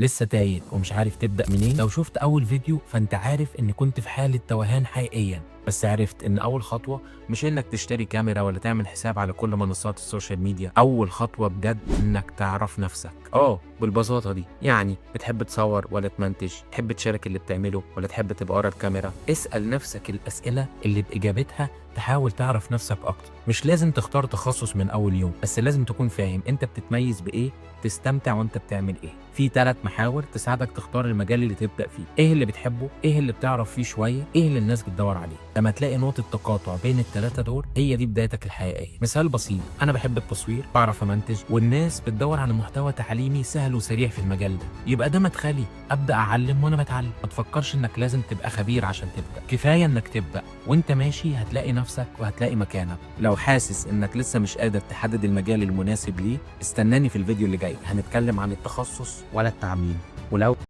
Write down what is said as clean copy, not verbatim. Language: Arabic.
لسه تايه ومش عارف تبدأ منين؟ لو شفت أول فيديو فأنت عارف إن كنت في حالة توهان حقيقيا، بس عرفت إن أول خطوة مش إنك تشتري كاميرا ولا تعمل حساب على كل منصات السوشيال ميديا. أول خطوة بجد إنك تعرف نفسك. بالبساطة دي، يعني بتحب تصور ولا تمنتج؟ تحب تشارك اللي بتعمله ولا تحب تبقى ورا الكاميرا؟ اسأل نفسك الأسئلة اللي بإجابتها تحاول تعرف نفسك أكتر. مش لازم تختار تخصص من أول يوم، بس لازم تكون فاهم أنت بتتميز بإيه، تستمتع وأنت بتعمل إيه. في 3 محاور تساعدك تختار المجال اللي تبدأ فيه. إيه اللي بتحبه، إيه اللي بتعرف فيه شوية، إيه اللي الناس بتدور عليه. لما تلاقي نقطة تقاطع بين الثلاثة دول، هي دي بدايتك الحقيقية. مثال بسيط، أنا بحب التصوير، بعرف أمنتج، والناس بتدور على محتوى تعليمي سهل وسريع في المجال ده، يبقى ده مدخلي. أبدأ أعلم وأنا بتعلم. ما تفكرش إنك لازم تبقى خبير عشان تبدأ، كفاية إنك تبدأ وأنت ماشي هتلاقي نفسك وهتلاقي مكانك. لو حاسس إنك لسه مش قادر تحدد المجال المناسب ليه، استناني في الفيديو اللي جاي، هنتكلم عن التخصص ولا التعميم. ولو